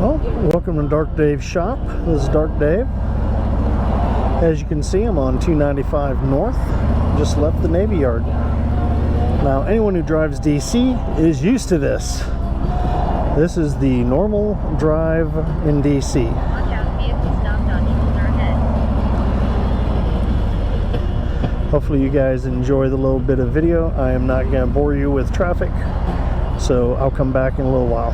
Well, welcome to Dark Dave's shop. This is Dark Dave. As you can see, I'm on 295 North. Just left the Navy Yard. Now, anyone who drives DC is used to this. This is the normal drive in DC. Watch out, vehicle stopped on shoulder ahead. Hopefully you guys enjoy the little bit of video. I am not going to bore you with traffic, so I'll come back in a little while.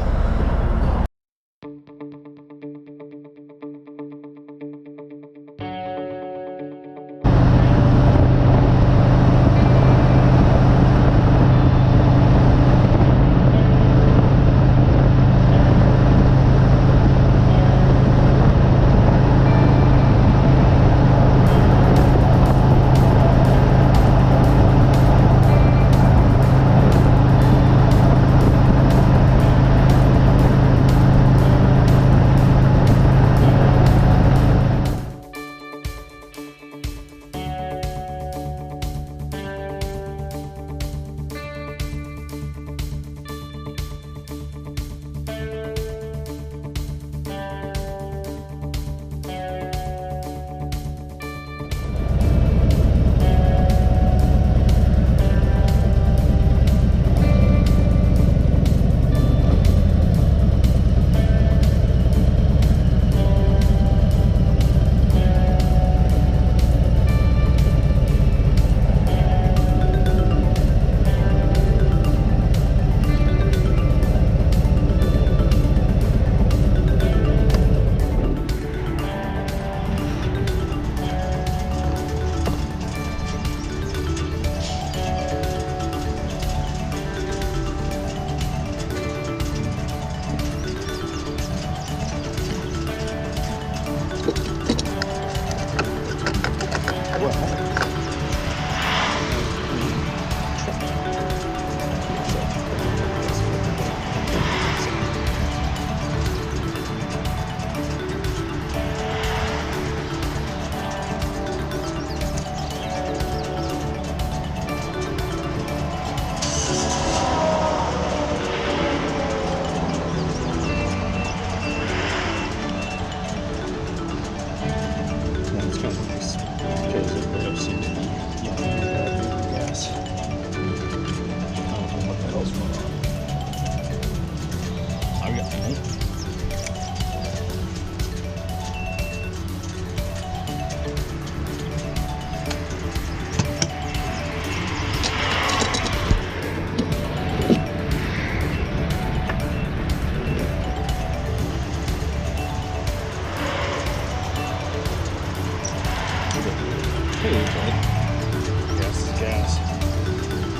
Gas is gas.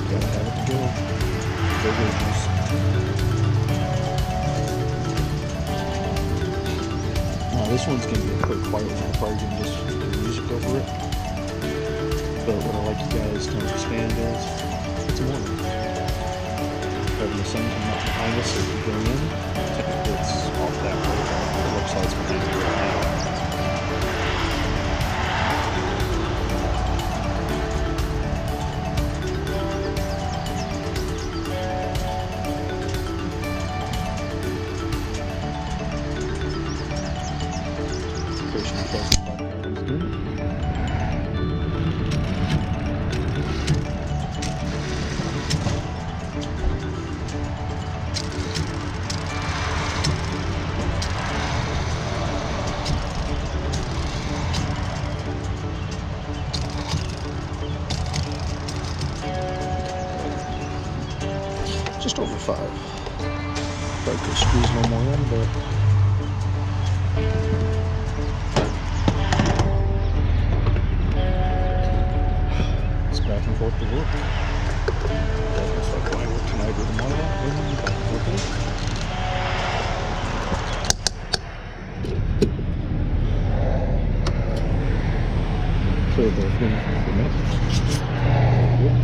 Gotta have it to go. Go juice. Now this one's gonna be a quick quiet one. I'm probably gonna just do music over it. But what I like you guys to understand is it's morning. Having the sun come out behind us as we go in. Technically it's off that way. It looks like it's behind me right now. Just over 5. Probably could squeeze no more in, but it's back and forth to work. That looks like I work tonight or tomorrow. And back and forth to work. Clear the thing for a minute. Yep.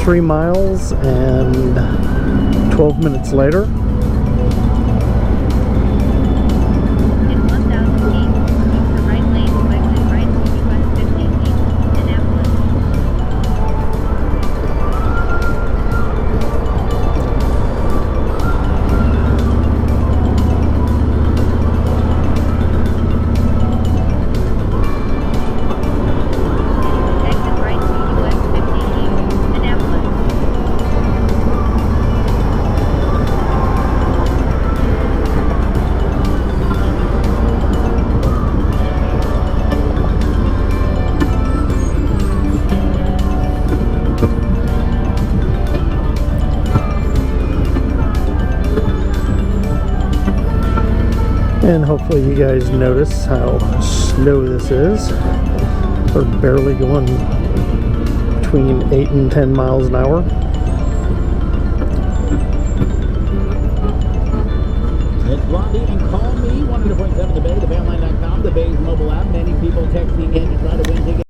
3 miles and 12 minutes later. In 1,000 feet, keep the right lane, slightly right to US 50 East, Indianapolis. Exit right to US 50 East, Indianapolis. And hopefully you guys notice how slow this is. We're barely going between 8 and 10 miles an hour. It's Blondie and call me 100.7 The Bay, thebandline.com, the Bay's mobile app. Many people texting in to try to win tickets.